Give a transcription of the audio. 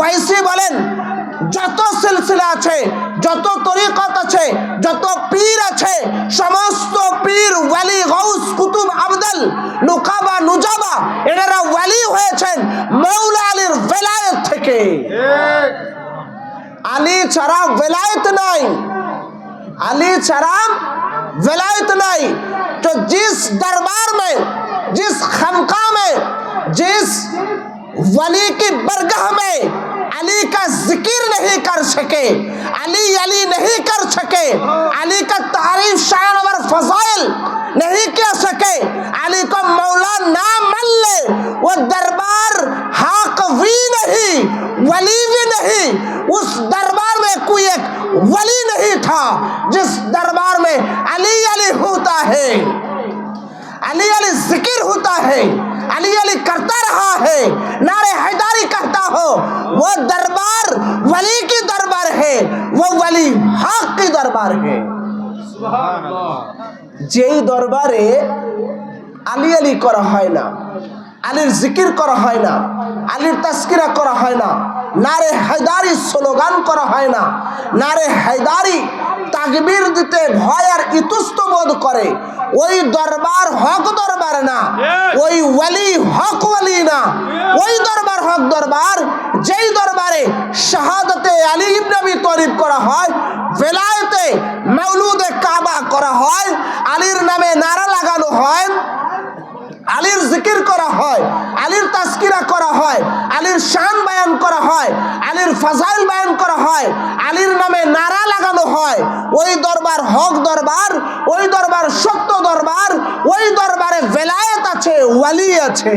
ওয়াইসি বলেন, যত সিলসিলা আছে, যত তরিকত আছে, যত পীর আছে, সমস্ত পীর ওয়ালি গাউস কুতুব আবদাল নুকাবা নুজাবা এনারা ওয়ালি হয়েছেন মৌলা আলীর বেলায়েত থেকে। আলী ছাড়া বেলায়েত নাই, अली चराम विलायत नहीं। तो जिस दरबार में, जिस खनका में, जिस वली की बरगाह में अली का जिक्र नहीं कर सके, अली अली नहीं कर सके, अली का तारीफ शान और फजाइल नहीं कर सके, अली को मौला ना मान ले, वो दरबार हक भी नहीं, वली भी नहीं। उस दरबार में कोई एक वली नहीं था जिस दरबार में अली अली होता है, अली अली जिक्र होता है, अली अली करता रहा है, नारे हैदारी कहता हो, वो दरबार वली की दरबार है, वो वली हक की दरबार है। যেই দরবারে আলী আলী করা হয় না, আলীর জিকির করা হয় না, আলীর তাজকিরা করা হয় না, নারে হায়দারি স্লোগান করা হয় না, নারে হায়দারি তাকবীর দিতে ভয় আর ইতস্ত বোধ করে, ওই দরবার হক দরবার না, ওই ওয়ালি হক ওয়ালি না। ওই দরবার হক দরবার যেই দরবারে শাহাদাতে আলী ইবনে আবি তালিব করা হয়, বেলায়েতে মাওলুদে কাবা করা হয়, আলীর নামে নারা লাগানো হয়, আলীর জিকির করা হয়, আলীর তাজকিরা করা হয়, আলীর শান বয়ান করা হয়, আলীর ফাজাইল বয়ান করা হয়, আলীর নামে নারা লাগানো হয়, ওই দরবার হক দরবার, ওই দরবার সত্য দরবার, ওই দরবারে বেলায়েত আছে, ওয়ালি আছে।